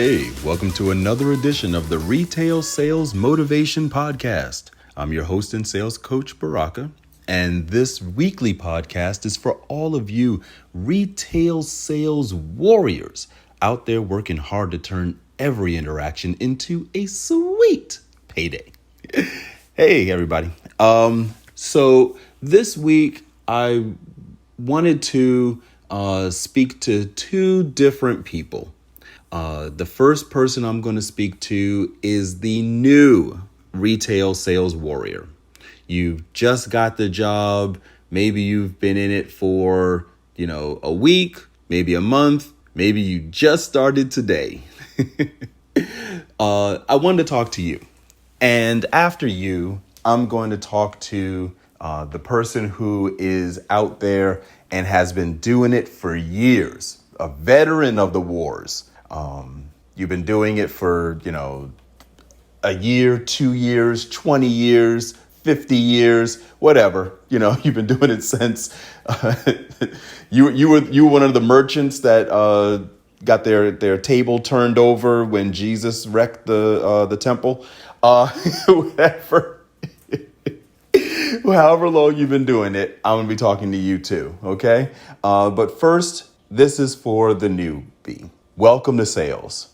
Hey, welcome to another edition of the Retail Sales Motivation Podcast. I'm your host and sales coach, Baraka, and this weekly podcast is for all of you retail sales warriors out there working hard to turn every interaction into a sweet payday. Hey, everybody. So this week I wanted to speak to two different people. The first person I'm going to speak to is the new retail sales warrior. You've just got the job. Maybe you've been in it for, a week, maybe a month, maybe you just started today. I wanted to talk to you. And after you, I'm going to talk to the person who is out there and has been doing it for years, a veteran of the wars. You've been doing it for, a year, 2 years, 20 years, 50 years, whatever. You've been doing it since you were one of the merchants that got their table turned over when Jesus wrecked the temple. Whatever. However long you've been doing it, I'm going to be talking to you too. Okay. But first, this is for the newbie. Welcome to sales.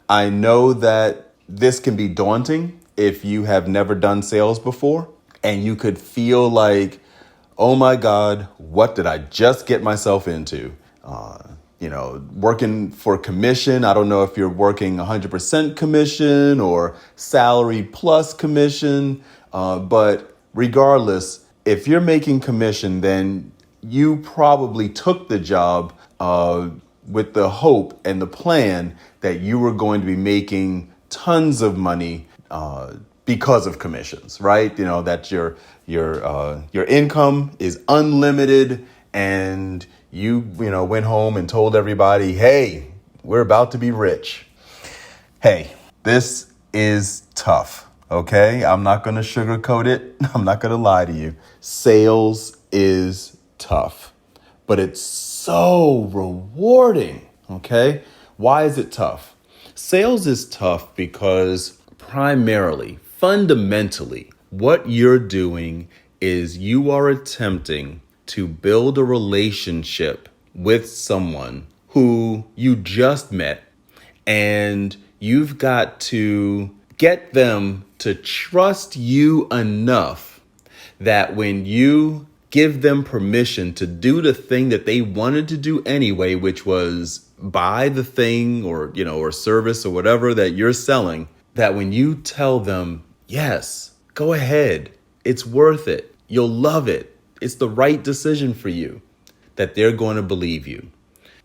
I know that this can be daunting if you have never done sales before, and you could feel like, oh my God, what did I just get myself into? Working for commission. I don't know if you're working 100% commission or salary plus commission, but regardless, if you're making commission, then you probably took the job with the hope and the plan that you were going to be making tons of money because of commissions, right? That your income is unlimited, and you went home and told everybody, hey, we're about to be rich. Hey, this is tough. Okay, I'm not going to sugarcoat it. I'm not going to lie to you. Sales is tough, but it's so rewarding. Okay, why is it tough? Sales is tough because primarily, fundamentally, what you're doing is you are attempting to build a relationship with someone who you just met, and you've got to get them to trust you enough that when you give them permission to do the thing that they wanted to do anyway, which was buy the thing or service or whatever that you're selling, that when you tell them, yes, go ahead, it's worth it, you'll love it, it's the right decision for you, that they're going to believe you.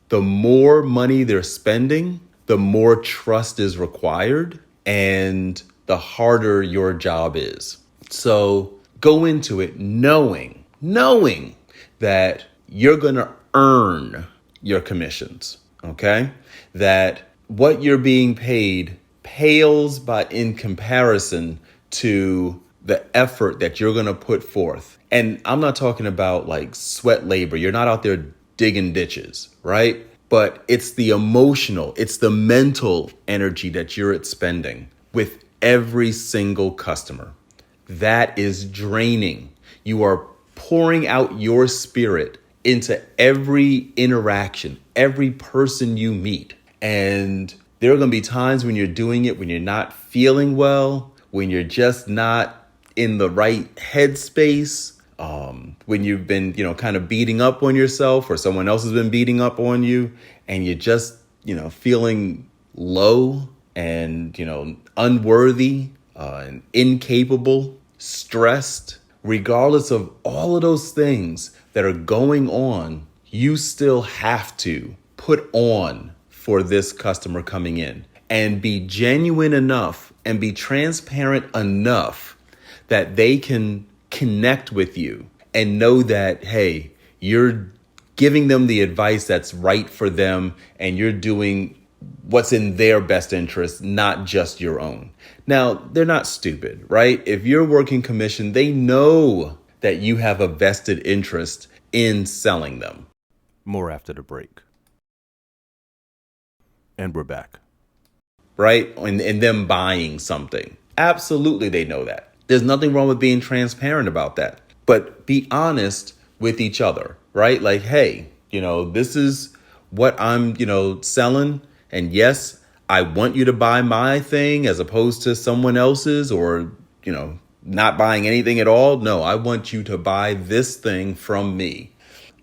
The more money they're spending, the more trust is required, and the harder your job is. So go into it knowing that you're going to earn your commissions, okay? That what you're being paid pales in comparison to the effort that you're going to put forth. And I'm not talking about like sweat labor. You're not out there digging ditches, right? But it's the emotional, it's the mental energy that you're expending with every single customer. That is draining. You are pouring out your spirit into every interaction, every person you meet. And there are going to be times when you're doing it, when you're not feeling well, when you're just not in the right headspace, when you've been, kind of beating up on yourself or someone else has been beating up on you, and you're just, feeling low and, unworthy and incapable, stressed. Regardless of all of those things that are going on, you still have to put on for this customer coming in and be genuine enough and be transparent enough that they can connect with you and know that, hey, you're giving them the advice that's right for them and you're doing what's in their best interest, not just your own. Now, they're not stupid, right? If you're working commission, they know that you have a vested interest in selling them. More after the break. And we're back. right? In them buying something. Absolutely, they know that. There's nothing wrong with being transparent about that. But be honest with each other, right? Like, hey, this is what I'm, selling. And yes, I want you to buy my thing as opposed to someone else's, or, not buying anything at all. No, I want you to buy this thing from me.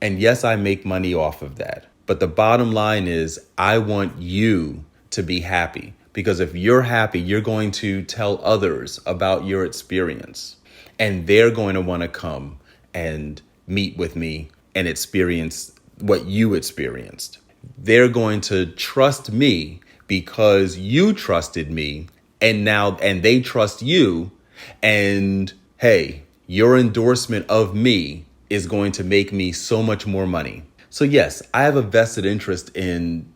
And yes, I make money off of that. But the bottom line is I want you to be happy, because if you're happy, you're going to tell others about your experience, and they're going to want to come and meet with me and experience what you experienced. They're going to trust me because you trusted me, and they trust you. And hey, your endorsement of me is going to make me so much more money. So yes, I have a vested interest in,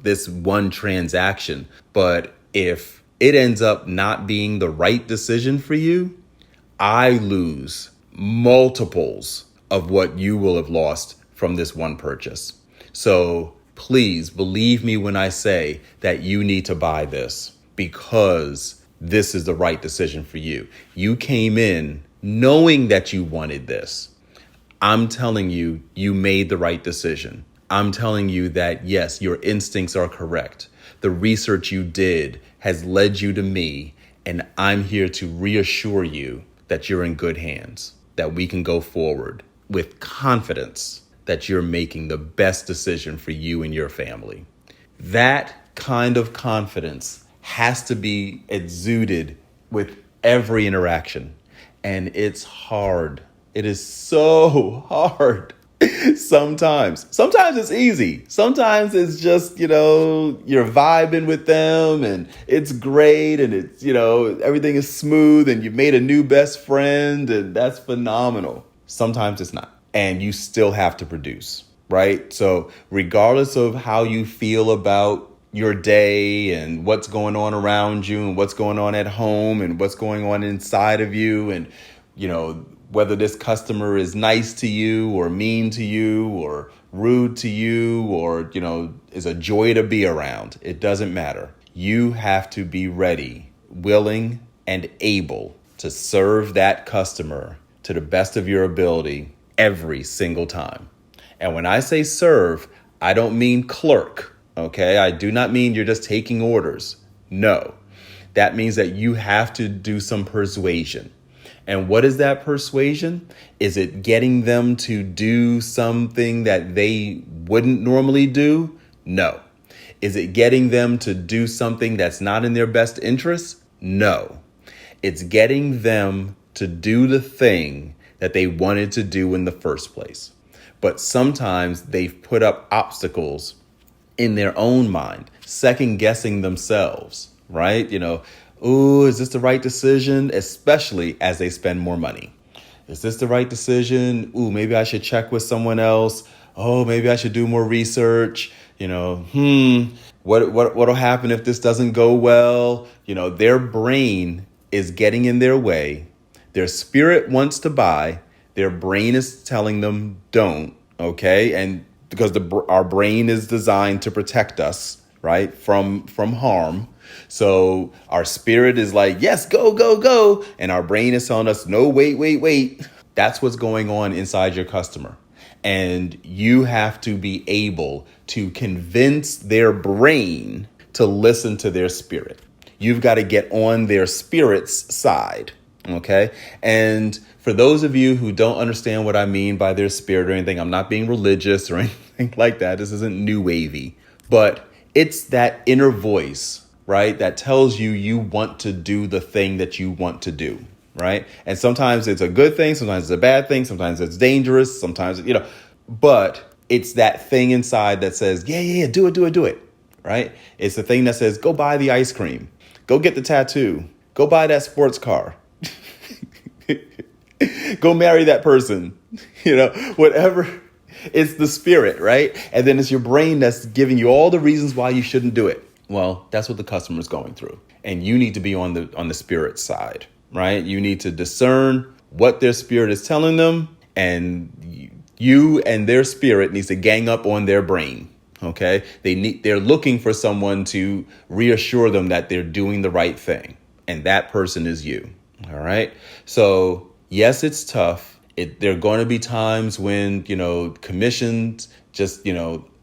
this one transaction, but if it ends up not being the right decision for you, I lose multiples of what you will have lost from this one purchase. So please believe me when I say that you need to buy this, because this is the right decision for you. You came in knowing that you wanted this. I'm telling you, you made the right decision. I'm telling you that, yes, your instincts are correct. The research you did has led you to me, and I'm here to reassure you that you're in good hands, that we can go forward with confidence that you're making the best decision for you and your family. That kind of confidence has to be exuded with every interaction, and it's hard. It is so hard. Sometimes it's easy. Sometimes it's just, you're vibing with them and it's great, and it's, everything is smooth and you've made a new best friend, and that's phenomenal. Sometimes it's not. And you still have to produce, right? So regardless of how you feel about your day and what's going on around you and what's going on at home and what's going on inside of you, and, whether this customer is nice to you or mean to you or rude to you or, is a joy to be around, it doesn't matter. You have to be ready, willing, and able to serve that customer to the best of your ability every single time. And when I say serve, I don't mean clerk, okay? I do not mean you're just taking orders. No, that means that you have to do some persuasion. And what is that persuasion? Is it getting them to do something that they wouldn't normally do? No. Is it getting them to do something that's not in their best interest? No. It's getting them to do the thing that they wanted to do in the first place. But sometimes they've put up obstacles in their own mind, second guessing themselves, right? Ooh, is this the right decision? Especially as they spend more money. Is this the right decision? Ooh, maybe I should check with someone else. Oh, maybe I should do more research. What'll happen if this doesn't go well? Their brain is getting in their way. Their spirit wants to buy. Their brain is telling them don't, okay? And because our brain is designed to protect us, right, from harm. So our spirit is like, yes, go, go, go. And our brain is telling us, no, wait. That's what's going on inside your customer. And you have to be able to convince their brain to listen to their spirit. You've got to get on their spirit's side. Okay. And for those of you who don't understand what I mean by their spirit or anything, I'm not being religious or anything like that. This isn't new wavy, but it's that inner voice, right, that tells you want to do the thing that you want to do, right? And sometimes it's a good thing, sometimes it's a bad thing, sometimes it's dangerous, sometimes, but it's that thing inside that says, yeah, do it, right? It's the thing that says, go buy the ice cream, go get the tattoo, go buy that sports car, go marry that person, whatever. It's the spirit, right? And then it's your brain that's giving you all the reasons why you shouldn't do it. Well, that's what the customer's going through. And you need to be on the spirit side, right? You need to discern what their spirit is telling them, and you and their spirit needs to gang up on their brain, Okay. They're looking for someone to reassure them that they're doing the right thing. And that person is you. All right. So yes, it's tough. There are going to be times when, commissions just,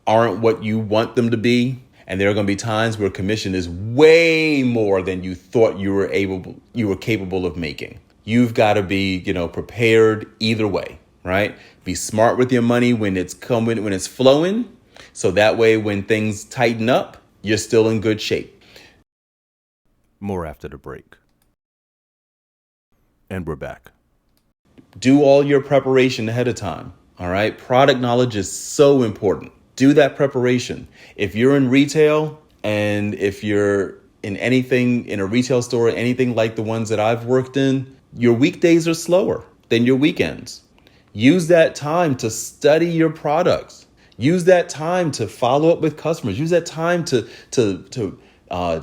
aren't what you want them to be. And there are going to be times where commission is way more than you thought you were capable of making. You've got to be, prepared either way, right? Be smart with your money when it's flowing. So that way, when things tighten up, you're still in good shape. More after the break. And we're back. Do all your preparation ahead of time. All right. Product knowledge is so important. Do that preparation. If you're in retail and if you're in anything in a retail store, anything like the ones that I've worked in, your weekdays are slower than your weekends. Use that time to study your products. Use that time to follow up with customers. Use that time to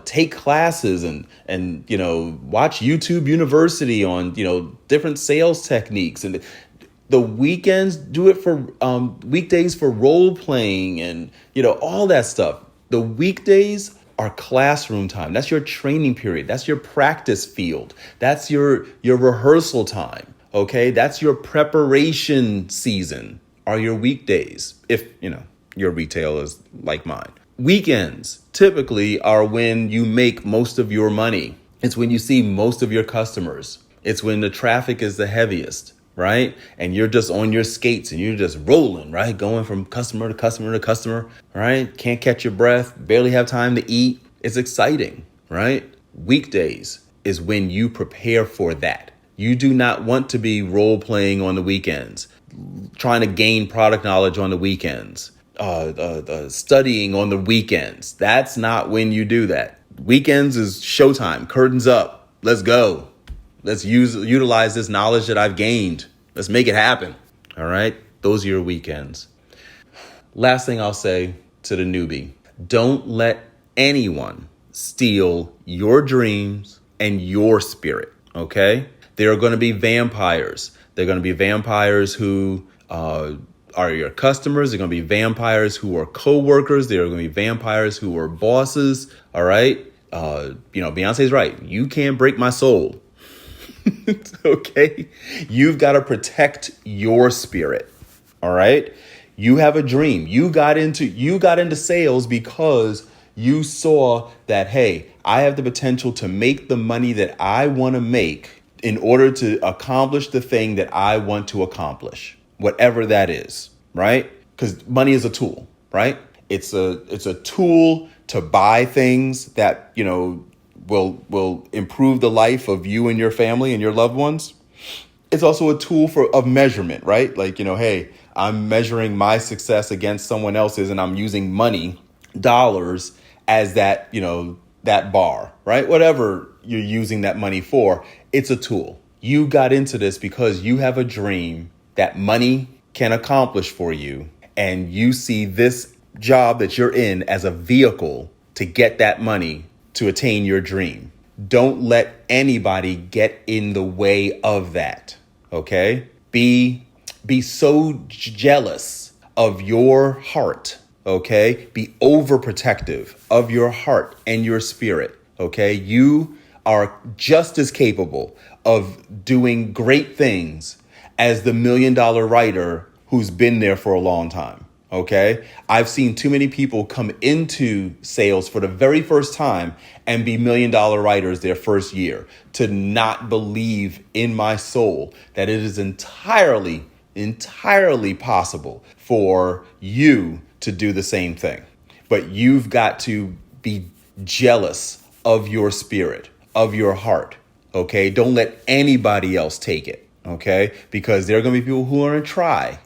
take classes and watch YouTube University on different sales techniques. And the weekends, do it for weekdays for role playing and all that stuff. The weekdays are classroom time. That's your training period. That's your practice field. That's your rehearsal time. Okay, that's your preparation season. Are your weekdays, if your retail is like mine. Weekends typically are when you make most of your money. It's when you see most of your customers. It's when the traffic is the heaviest, right? And you're just on your skates and you're just rolling, right? Going from customer to customer to customer, right? Can't catch your breath, barely have time to eat. It's exciting, right? Weekdays is when you prepare for that. You do not want to be role playing on the weekends, trying to gain product knowledge on the weekends, studying on the weekends. That's not when you do that. Weekends is showtime, curtains up. Let's go. Let's utilize this knowledge that I've gained. Let's make it happen. All right. Those are your weekends. Last thing I'll say to the newbie, don't let anyone steal your dreams and your spirit. Okay. There are going to be vampires. They're going to be vampires who are your customers. They're going to be vampires who are coworkers. There are going to be vampires who are bosses. All right. Beyonce's right. You can't break my soul. Okay. You've got to protect your spirit. All right. You have a dream. You got into sales because you saw that, hey, I have the potential to make the money that I want to make in order to accomplish the thing that I want to accomplish, whatever that is, right? Because money is a tool, right? It's a tool to buy things that, will improve the life of you and your family and your loved ones. It's also a tool of measurement, right? Like, hey, I'm measuring my success against someone else's and I'm using money, dollars as that, that bar, right? Whatever you're using that money for, it's a tool. You got into this because you have a dream that money can accomplish for you. And you see this job that you're in as a vehicle to get that money to attain your dream. Don't let anybody get in the way of that. Okay? Be so jealous of your heart. Okay? Be overprotective of your heart and your spirit. Okay? You are just as capable of doing great things as the $1 million writer who's been there for a long time. Okay. I've seen too many people come into sales for the very first time and be $1 million writers their first year, to not believe in my soul that it is entirely possible for you to do the same thing. But you've got to be jealous of your spirit, of your heart. Okay. Don't let anybody else take it. Okay. Because there are going to be people who are going to try.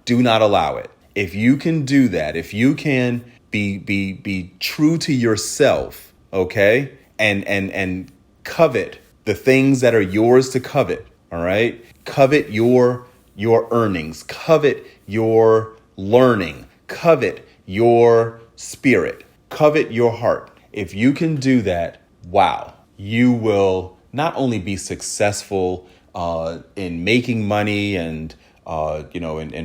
Do not allow it. If you can do that, if you can be true to yourself, okay, and covet the things that are yours to covet, all right? Covet your earnings, covet your learning, covet your spirit, covet your heart. If you can do that, wow, you will not only be successful in making money and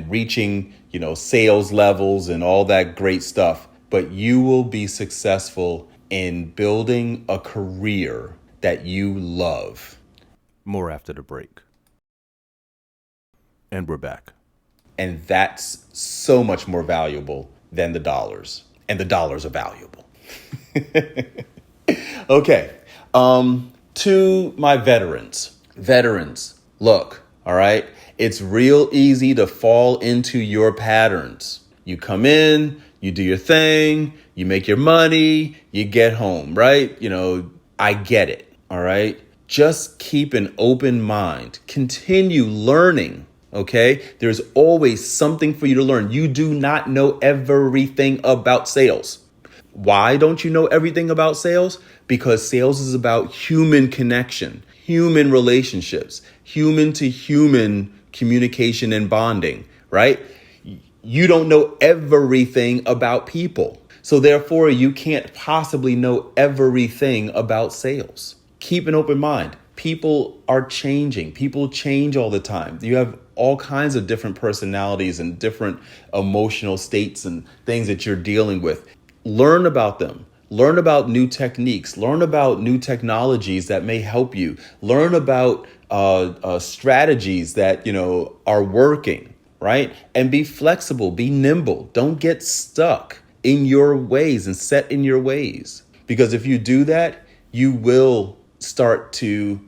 reaching, sales levels and all that great stuff, but you will be successful in building a career that you love. More after the break. And we're back. And that's so much more valuable than the dollars. And the dollars are valuable. Okay. To my veterans. Veterans, look, all right? It's real easy to fall into your patterns. You come in, you do your thing, you make your money, you get home, right? I get it, all right? Just keep an open mind. Continue learning, okay? There's always something for you to learn. You do not know everything about sales. Why don't you know everything about sales? Because sales is about human connection, human relationships, human to human communication and bonding, right? You don't know everything about people. So therefore, you can't possibly know everything about sales. Keep an open mind. People are changing. People change all the time. You have all kinds of different personalities and different emotional states and things that you're dealing with. Learn about them. Learn about new techniques. Learn about new technologies that may help you. Learn about strategies that are working, right? And be flexible. Be nimble. Don't get stuck in your ways and set in your ways. Because if you do that, you'll start to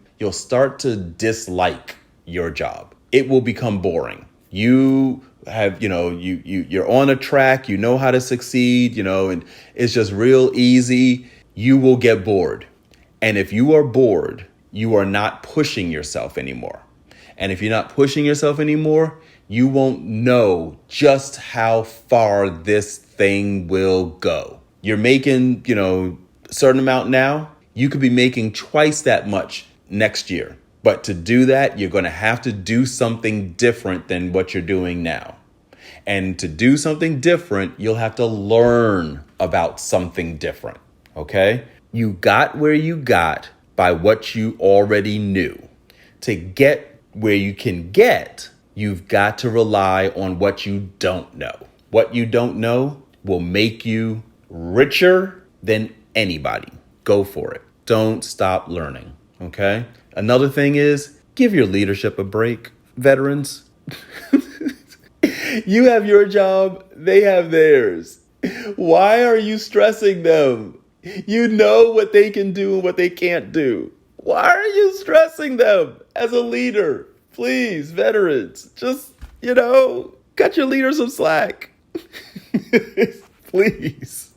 dislike your job. It will become boring. You have, you're on a track, you know how to succeed, and it's just real easy. You will get bored. And if you are bored, you are not pushing yourself anymore. And if you're not pushing yourself anymore, you won't know just how far this thing will go. You're making, a certain amount now. You could be making twice that much next year. But to do that, you're going to have to do something different than what you're doing now. And to do something different, you'll have to learn about something different. Okay? You got where you got by what you already knew. To get where you can get, you've got to rely on what you don't know. What you don't know will make you richer than anybody. Go for it. Don't stop learning. Okay? Another thing is, give your leadership a break, veterans. You have your job, they have theirs. Why are you stressing them? You know what they can do and what they can't do. Why are you stressing them as a leader? Please, veterans, just, cut your leader some slack. Please.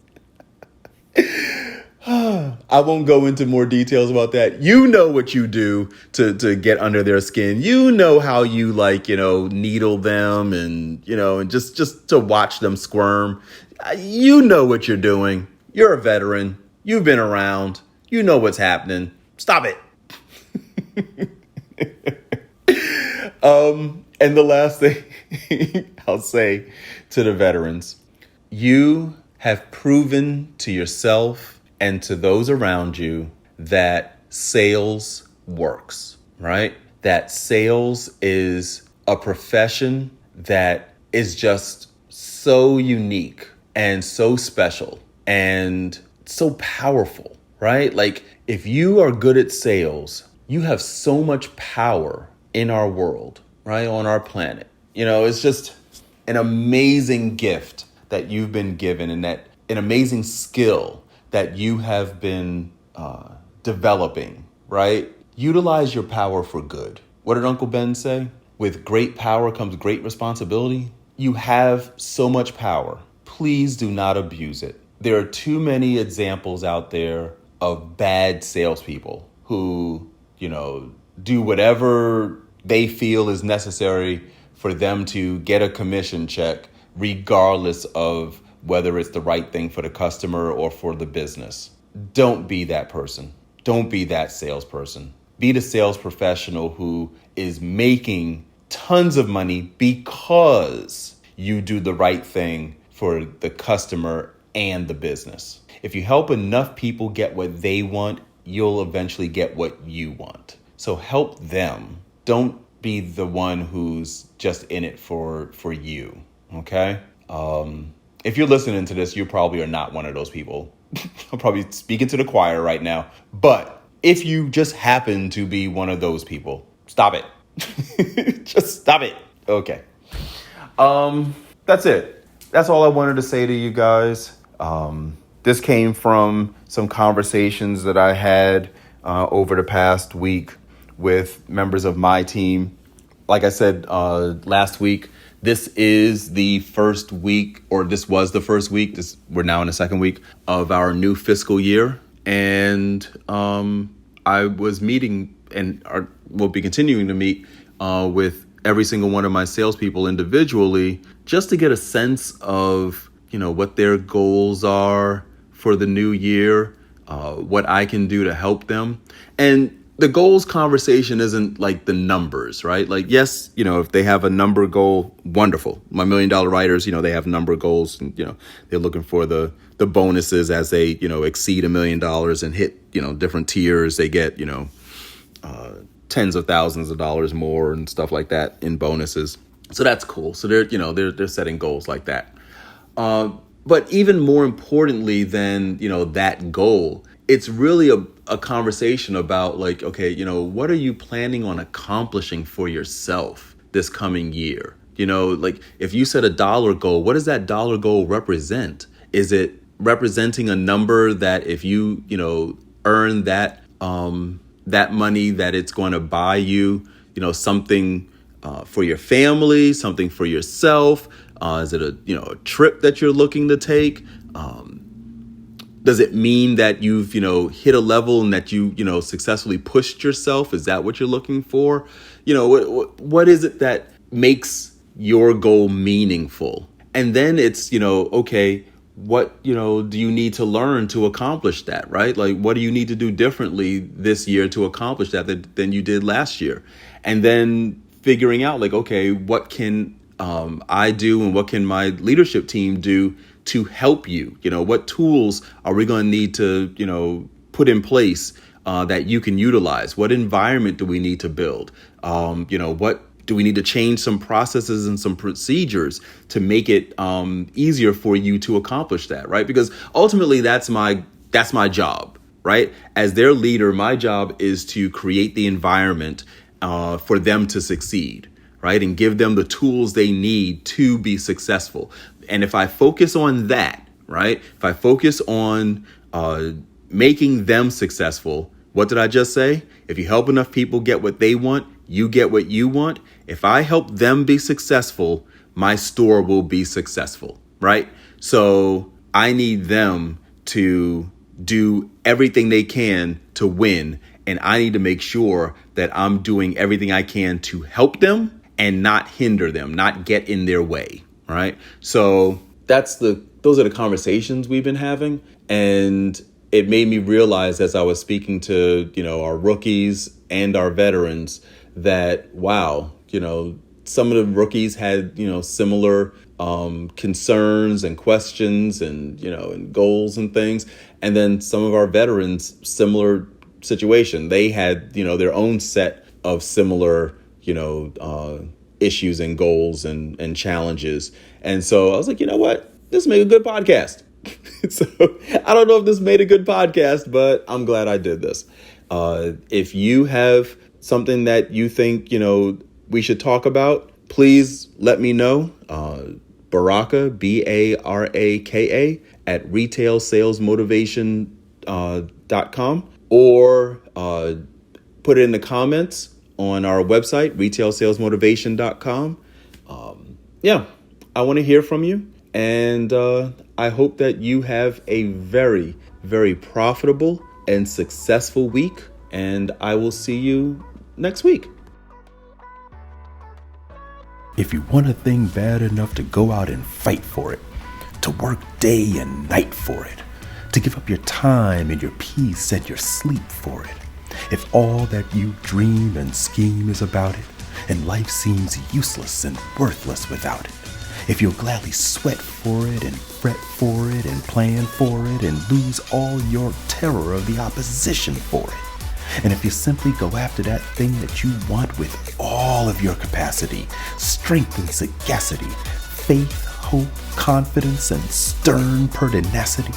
I won't go into more details about that. You know what you do to get under their skin. You know how you needle them and just to watch them squirm. You know what you're doing. You're a veteran. You've been around. You know what's happening. Stop it. And the last thing I'll say to the veterans, you have proven to yourself and to those around you that sales works, right? That sales is a profession that is just so unique and so special and so powerful, right? Like if you are good at sales, you have so much power in our world, right? On our planet. It's just an amazing gift that you've been given and that an amazing skill that you have been developing, right? Utilize your power for good. What did Uncle Ben say? With great power comes great responsibility. You have so much power. Please do not abuse it. There are too many examples out there of bad salespeople who, do whatever they feel is necessary for them to get a commission check, regardless of whether it's the right thing for the customer or for the business. Don't be that person. Don't be that salesperson. Be the sales professional who is making tons of money because you do the right thing for the customer and the business. If you help enough people get what they want, you'll eventually get what you want. So help them. Don't be the one who's just in it for you. Okay? if you're listening to this, you probably are not one of those people. I'm probably speaking to the choir right now. But if you just happen to be one of those people, stop it. Just stop it. Okay. That's it. That's all I wanted to say to you guys. This came from some conversations that I had over the past week with members of my team. Like I said last week, this is the first week, or this was the first week. We're now in the second week of our new fiscal year. And I was meeting and will be continuing to meet with every single one of my salespeople individually, just to get a sense of, what their goals are for the new year, what I can do to help them. And the goals conversation isn't like the numbers, right? Like, yes, if they have a number goal, wonderful. My $1 Million Writers, they have number goals, and, they're looking for the bonuses as they, exceed $1 million and hit, different tiers. They get, tens of thousands of dollars more and stuff like that in bonuses. So that's cool. So they're setting goals like that. But even more importantly than, that goal, it's really a conversation about like, okay, what are you planning on accomplishing for yourself this coming year? Like if you set a dollar goal, what does that dollar goal represent? Is it representing a number that if you, earn that, that money, that it's going to buy you, something for your family, something for yourself? Is it a trip that you're looking to take? Does it mean that you've hit a level and that you successfully pushed yourself? Is that what you're looking for? What is it that makes your goal meaningful? And then it's okay, what do you need to learn to accomplish that, right? Like, what do you need to do differently this year to accomplish that than you did last year? And then figuring out like, okay, what can I do and what can my leadership team do to help you? What tools are we going to need to put in place that you can utilize? What environment do we need to build? What do we need to change some processes and some procedures to make it easier for you to accomplish that, right? Because ultimately that's my job, right? As their leader, my job is to create the environment for them to succeed, right? And give them the tools they need to be successful. And if I focus on that, right? If I focus on making them successful, what did I just say? If you help enough people get what they want, you get what you want. If I help them be successful, my store will be successful, right? So I need them to do everything they can to win. And I need to make sure that I'm doing everything I can to help them and not hinder them, not get in their way, right? So those are the conversations we've been having. And it made me realize as I was speaking to, our rookies and our veterans that, wow, some of the rookies had, similar concerns and questions and, and goals and things. And then some of our veterans, similar situation. They had, their own set of similar, issues and goals and challenges. And so I was like, you know what? This made a good podcast. So I don't know if this made a good podcast, but I'm glad I did this. If you have something that you think, we should talk about, please let me know. Baraka, Baraka, at retailsalesmotivation.com, or put it in the comments on our website, retailsalesmotivation.com. I want to hear from you. And I hope that you have a very, very profitable and successful week. And I will see you next week. If you want a thing bad enough to go out and fight for it, to work day and night for it, to give up your time and your peace and your sleep for it, if all that you dream and scheme is about it, and life seems useless and worthless without it, if you'll gladly sweat for it and fret for it and plan for it and lose all your terror of the opposition for it, and if you simply go after that thing that you want with all of your capacity, strength and sagacity, faith, hope, confidence, and stern pertinacity,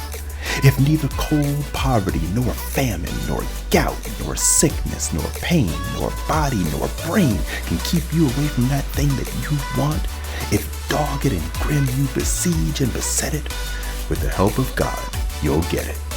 if neither cold poverty, nor famine, nor gout, nor sickness, nor pain, nor body, nor brain can keep you away from that thing that you want, if dogged and grim you besiege and beset it, with the help of God, you'll get it.